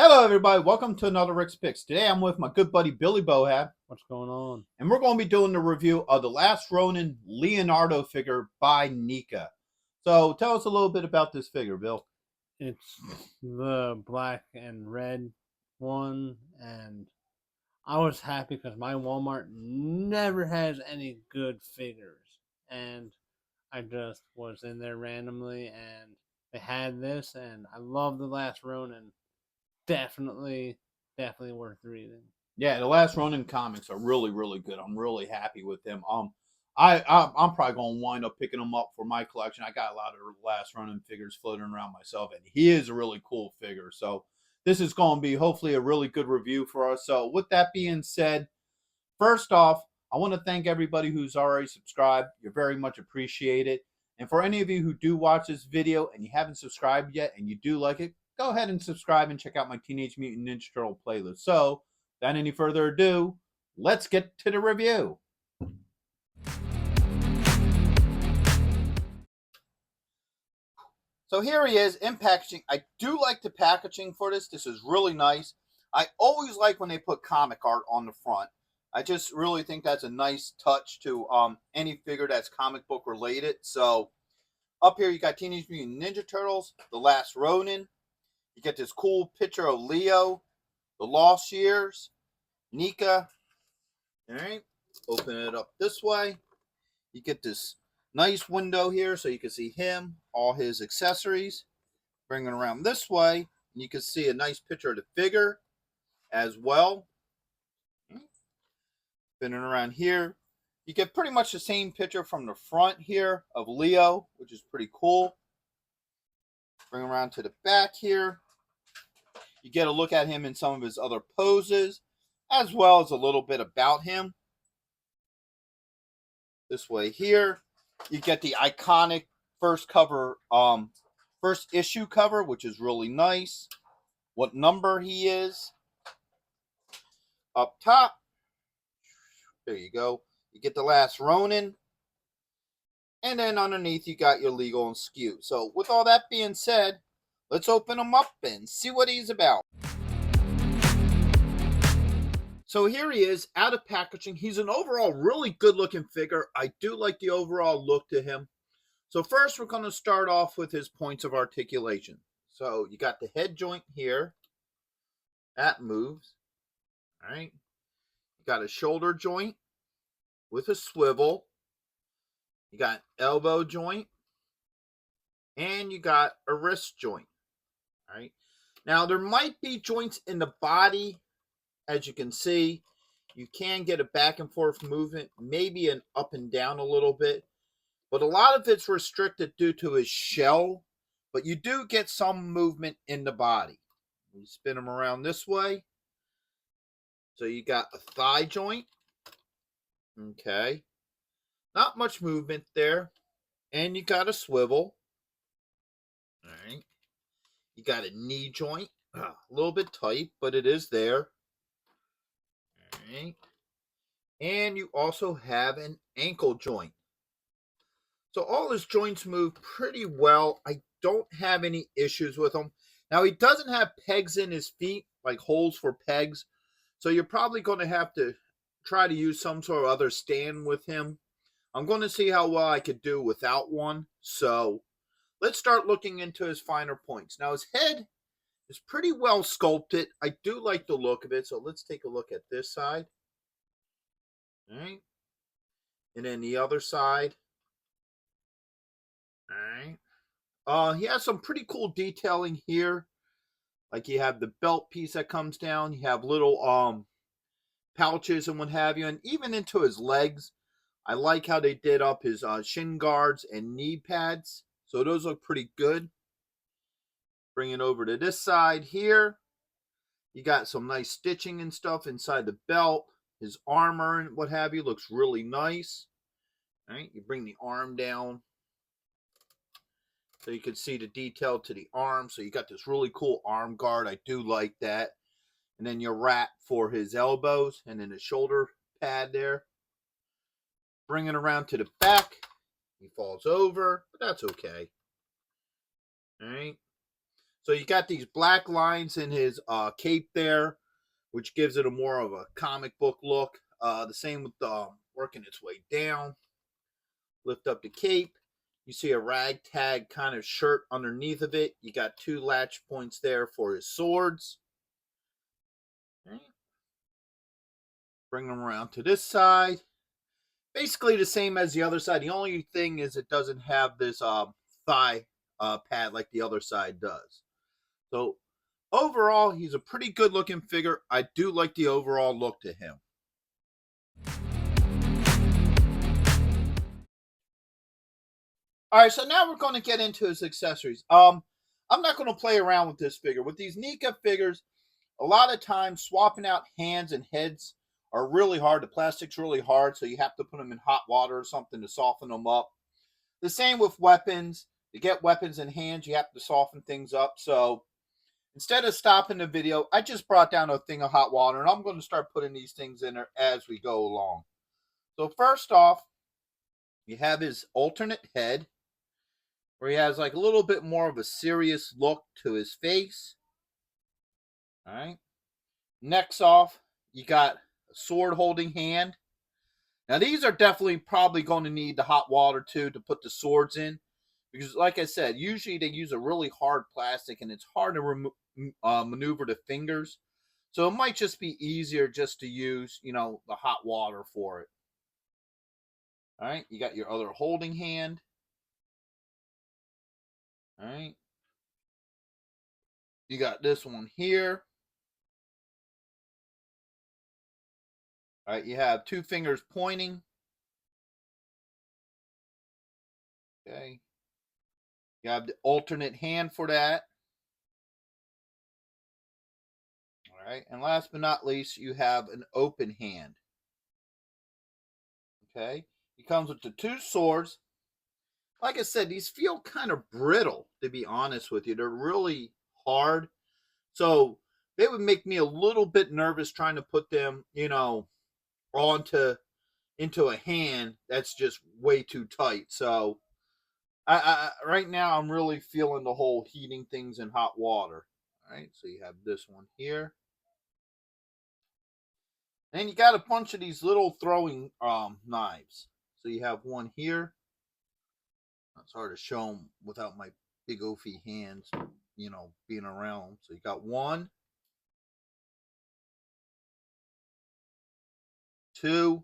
Hello, everybody. Welcome to another Rick's Picks. Today, I'm with my good buddy Billy Bohab, What's going on? and we're going to be doing the review of the last Ronin Leonardo figure by NECA. So, tell us a little bit about this figure, Bill. It's the black and red one, and I was happy because my Walmart never has any good figures, and I just was in there randomly, and they had this, and I love the last Ronin. Definitely worth reading. Yeah, the last Ronin comics are really, really good. I'm really happy with them. I'm probably going to wind up picking them up for my collection. I got a lot of last Ronin figures floating around myself, and he is a really cool figure. So, this is going to be hopefully a really good review for us. So, with that being said, first off, I want to thank everybody who's already subscribed. You're very much appreciated. And for any of you who do watch this video and you haven't subscribed yet and you do like it, go ahead and subscribe and check out my Teenage Mutant Ninja Turtle playlist. So, without any further ado, let's get to the review. So here he is in packaging. I do like the packaging for this. This is really nice. I always like when they put comic art on the front. I just really think that's a nice touch to any figure that's comic book related. So up here you got Teenage Mutant Ninja Turtles, The Last Ronin. You get this cool picture of Leo, The Lost Years, NECA. All right, open it up this way. You get this nice window here so you can see him, all his accessories. Bring it around this way, and you can see a nice picture of the figure as well. Spinning around here, you get pretty much the same picture from the front here of Leo, which is pretty cool. Bring around to the back here. You get a look at him in some of his other poses, as well as a little bit about him. This way here, you get the iconic first issue cover, which is really nice. What number he is. Up top, there you go. You get the last Ronin. And then underneath, you got your legal and skew. So with all that being said, let's open him up and see what he's about. So here he is, out of packaging. He's an overall really good looking figure. I do like the overall look to him. So first, we're going to start off with his points of articulation. So you got the head joint here. That moves. All right. You got a shoulder joint with a swivel. You got an elbow joint. And you got a wrist joint. All right. Now, there might be joints in the body. As you can see, you can get a back and forth movement, maybe an up and down a little bit. But a lot of it's restricted due to his shell. But you do get some movement in the body. You spin him around this way. So you got a thigh joint. Okay. Not much movement there. And you got a swivel. All right. You got a knee joint. A little bit tight, but it is there. All right. And you also have an ankle joint. So all his joints move pretty well. I don't have any issues with him. Now, he doesn't have pegs in his feet, like holes for pegs. So you're probably going to have to try to use some sort of other stand with him. I'm going to see how well I could do without one. So let's start looking into his finer points. Now, his head is pretty well sculpted. I do like the look of it. So let's take a look at this side. All right. And then the other side. All right. He has some pretty cool detailing here. Like you have the belt piece that comes down. You have little pouches and what have you. And even into his legs. I like how they did up his shin guards and knee pads. So those look pretty good. Bring it over to this side here. You got some nice stitching and stuff inside the belt. His armor and what have you looks really nice. All right, you bring the arm down so you can see the detail to the arm. So you got this really cool arm guard. I do like that. And then your wrap for his elbows and then his shoulder pad there. Bring it around to the back. He falls over, but that's okay. All right. So you got these black lines in his cape there, which gives it a more of a comic book look. The same with working its way down. Lift up the cape. You see a ragtag kind of shirt underneath of it. You got 2 latch points there for his swords. Bring them around to this side. Basically the same as the other side. The only thing is it doesn't have this thigh pad like the other side does. So overall, he's a pretty good looking figure. I do like the overall look to him. All right, so now we're going to get into his accessories. I'm not going to play around with this figure. With these NECA figures, a lot of times swapping out hands and heads are really hard. The plastic's really hard, so you have to put them in hot water or something to soften them up. The same with weapons. To get weapons in hands, you have to soften things up. So instead of stopping the video, I just brought down a thing of hot water, and I'm going to start putting these things in there as we go along. So first off, you have his alternate head, where he has like a little bit more of a serious look to his face. All right. Next off, you got a sword holding hand. Now these are definitely probably going to need the hot water too to put the swords in, because like I said, usually they use a really hard plastic and it's hard to maneuver the fingers. So it might just be easier just to use, the hot water for it. All right, you got your other holding hand. All right. You got this one here. All right, you have 2 fingers pointing. Okay. You have the alternate hand for that. All right. And last but not least, you have an open hand. Okay. He comes with the 2 swords. Like I said, these feel kind of brittle, to be honest with you. They're really hard. So they would make me a little bit nervous trying to put them, onto into a hand that's just way too tight. So I right now I'm really feeling the whole heating things in hot water. All right, so you have this one here. And you got a bunch of these little throwing knives. So you have one here. It's hard to show them without my big oafy hands, being around. So you got 1, 2,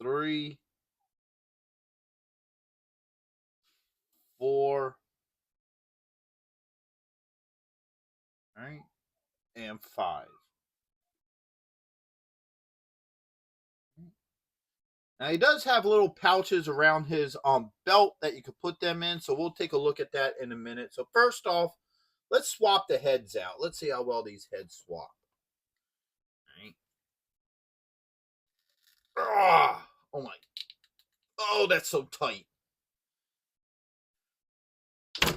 3, 4, all right, and 5. Now he does have little pouches around his belt that you could put them in, so we'll take a look at that in a minute. So first off, let's swap the heads out. Let's see how well these heads swap. All right. Oh my. Oh, that's so tight.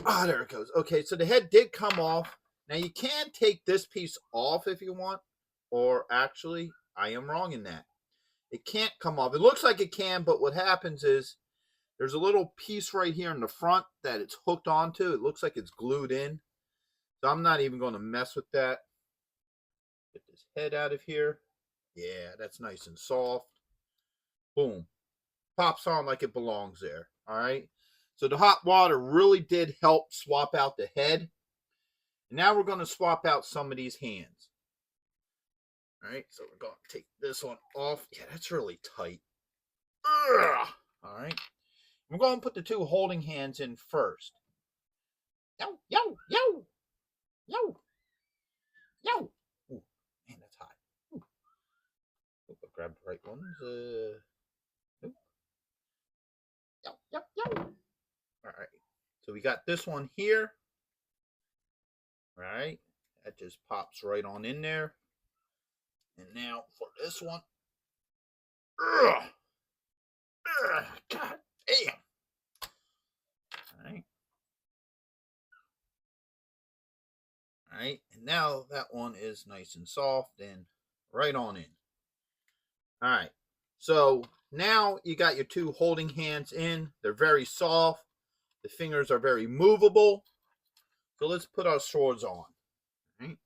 Ah, there it goes. Okay, so the head did come off. Now you can take this piece off if you want, or actually, I am wrong in that. It can't come off. It looks like it can, but what happens is there's a little piece right here in the front that it's hooked onto. It looks like it's glued in. So I'm not even going to mess with that. Get this head out of here. Yeah, that's nice and soft. Boom. Pops on like it belongs there. All right. So the hot water really did help swap out the head. And now we're going to swap out some of these hands. All right. So we're going to take this one off. Yeah, that's really tight. Ugh. All right. We're going to put the 2 holding hands in first. Yo, yo, yo, yo, yo. Ooh, man, that's hot. Ooh. Hope I grabbed the right ones. Nope. Yo, yo, yo. All right. So we got this one here. All right. That just pops right on in there. And now for this one. Ugh. Ugh. God damn. All right. All right. And now that one is nice and soft and right on in. All right. So now you got your two holding hands in. They're very soft. The fingers are very movable. So let's put our swords on. Right?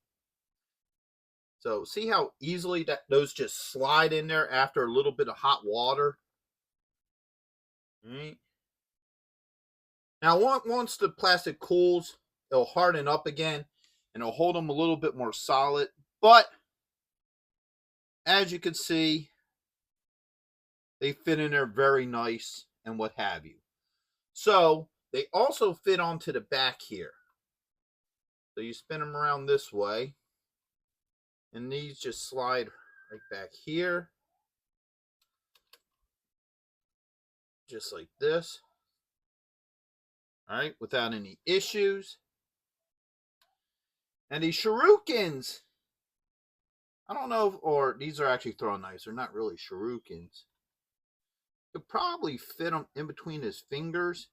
So see how easily those just slide in there after a little bit of hot water. Right? Now once the plastic cools, it'll harden up again and it'll hold them a little bit more solid. But as you can see, they fit in there very nice and what have you. So they also fit onto the back here. So you spin them around this way, and these just slide right back here, just like this. All right, without any issues. And these shurikens, I don't know, or these are actually throwing knives. They're not really shurikens. Could probably fit them in between his fingers,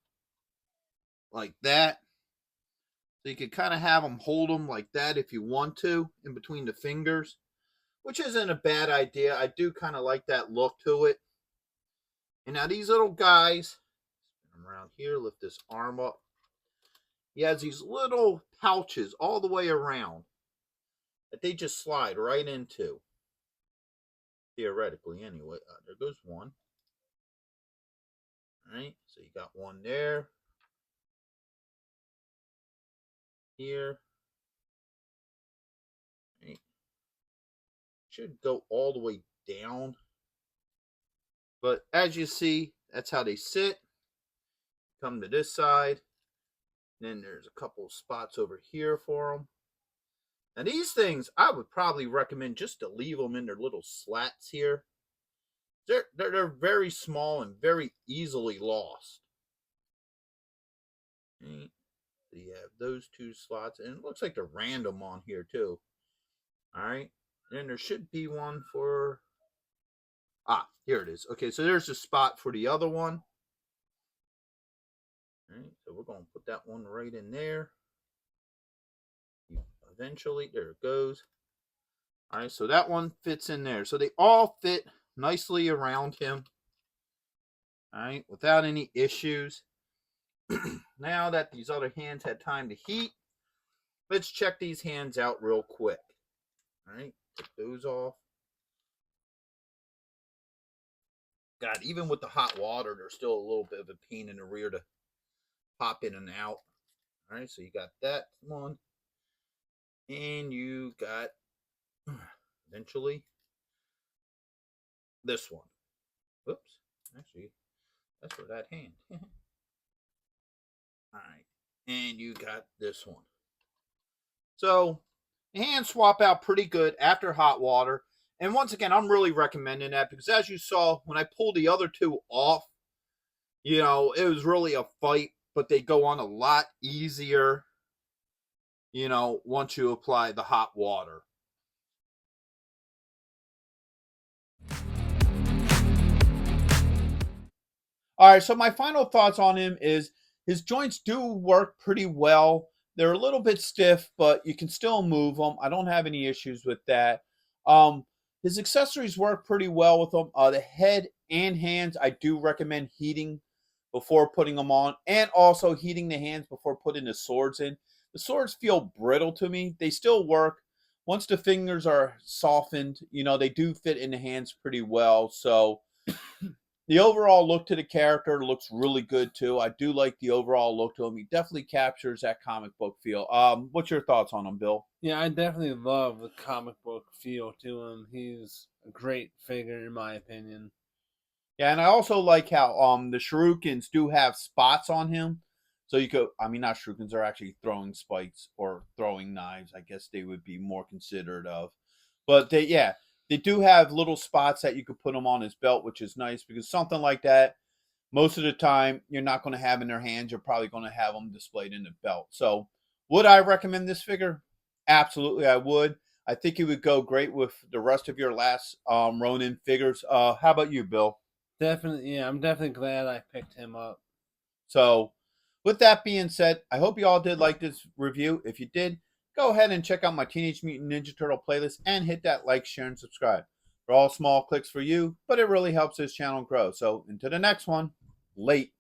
like that. So you could kind of have them hold them like that if you want to, in between the fingers, which isn't a bad idea. I do kind of like that look to it. And now these little guys, spin them around here, lift this arm up. He has these little pouches all the way around that they just slide right into. Theoretically, anyway. There goes one. All right, so you got one there. Here. Right. Should go all the way down. But as you see, that's how they sit. Come to this side. Then there's a couple of spots over here for them. And these things, I would probably recommend just to leave them in their little slats here. They're very small and very easily lost. Right. So you have those two slots, and it looks like they're random on here too. All right, and there should be one for. Here it is. Okay, so there's a spot for the other one. All right, so we're going to put that one right in there. Eventually, there it goes. All right, so that one fits in there. So they all fit nicely around him. All right, without any issues. Now that these other hands had time to heat, let's check these hands out real quick. All right, take those off. God, even with the hot water, there's still a little bit of a pain in the rear to pop in and out. All right, so you got that one. And you got, eventually, this one. Whoops. Actually, that's for that hand. All right. And you got this one. So, the hands swap out pretty good after hot water. And once again, I'm really recommending that because as you saw, when I pulled the other two off, it was really a fight, but they go on a lot easier, once you apply the hot water. All right, so my final thoughts on him is his joints do work pretty well. They're a little bit stiff, but you can still move them. I don't have any issues with that. His accessories work pretty well with them. The head and hands, I do recommend heating before putting them on, and also heating the hands before putting the swords in. The swords feel brittle to me. They still work. Once the fingers are softened, they do fit in the hands pretty well. So the overall look to the character looks really good too. I do like the overall look to him. He definitely captures that comic book feel. What's your thoughts on him, Bill? Yeah, I definitely love the comic book feel to him. He's a great figure in my opinion. Yeah, and I also like how the shurikens do have spots on him. So you could, not shurikens, are actually throwing spikes or throwing knives. I guess they would be more considerate of. But they do have little spots that you could put them on his belt, which is nice because something like that, most of the time, you're not going to have in their hands. You're probably going to have them displayed in the belt. So would I recommend this figure? Absolutely, I would. I think it would go great with the rest of your last Ronin figures. How about you, Bill? Definitely, yeah, I'm definitely glad I picked him up. So, with that being said, I hope you all did like this review. If you did, go ahead and check out my Teenage Mutant Ninja Turtle playlist and hit that like, share, and subscribe. They're all small clicks for you, but it really helps this channel grow. So, into the next one. Late.